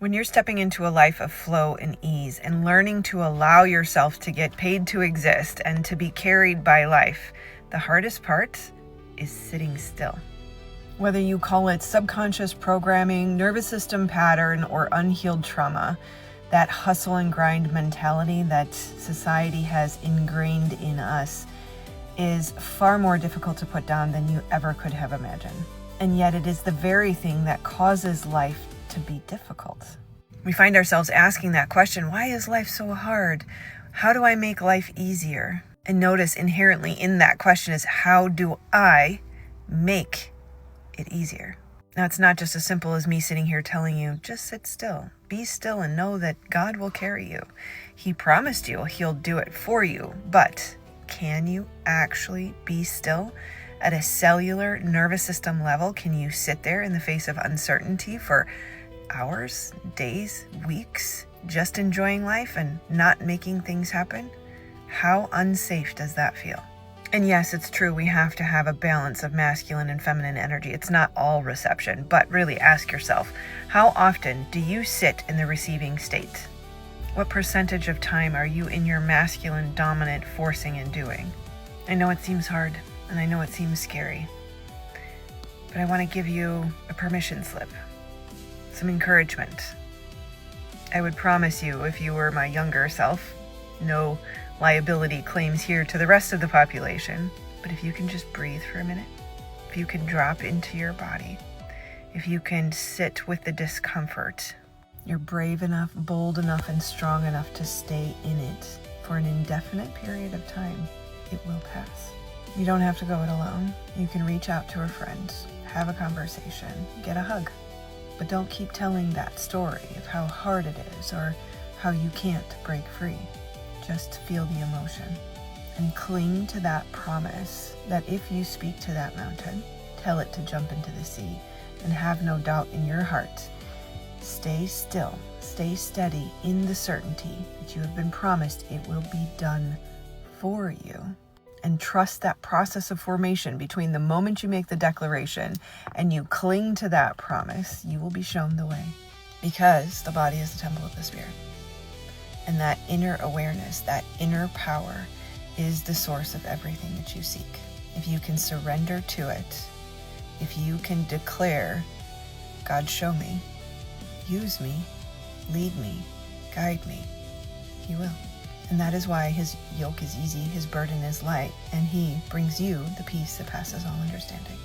When you're stepping into a life of flow and ease and learning to allow yourself to get paid to exist and to be carried by life, the hardest part is sitting still. Whether you call it subconscious programming, nervous system pattern, or unhealed trauma, that hustle and grind mentality that society has ingrained in us is far more difficult to put down than you ever could have imagined. And yet it is the very thing that causes life to be difficult. We find ourselves asking that question, why is life so hard? How do I make life easier? And notice inherently in that question is, how do I make it easier? Now, it's not just as simple as me sitting here telling you, just sit still, be still, and know that God will carry you. He promised you He'll do it for you, but can you actually be still? At a cellular nervous system level, can you sit there in the face of uncertainty for hours, days, weeks, just enjoying life and not making things happen? How unsafe does that feel? And yes, it's true, we have to have a balance of masculine and feminine energy. It's not all reception, but really ask yourself, how often do you sit in the receiving state? What percentage of time are you in your masculine dominant forcing and doing? I know it seems hard, and I know it seems scary, but I want to give you a permission slip, some encouragement. I would promise you, if you were my younger self, no liability claims here to the rest of the population, but if you can just breathe for a minute, if you can drop into your body, if you can sit with the discomfort, you're brave enough, bold enough, and strong enough to stay in it for an indefinite period of time. It will pass. You don't have to go it alone. You can reach out to a friend, have a conversation, get a hug. But don't keep telling that story of how hard it is or how you can't break free. Just feel the emotion and cling to that promise that if you speak to that mountain, tell it to jump into the sea, and have no doubt in your heart. Stay still, stay steady in the certainty that you have been promised it will be done for you. And trust that process of formation between the moment you make the declaration and you cling to that promise. You will be shown the way, because the body is the temple of the spirit. And that inner awareness, that inner power is the source of everything that you seek. If you can surrender to it, if you can declare, God, show me, use me, lead me, guide me, He will. And that is why His yoke is easy, His burden is light, and He brings you the peace that passes all understanding.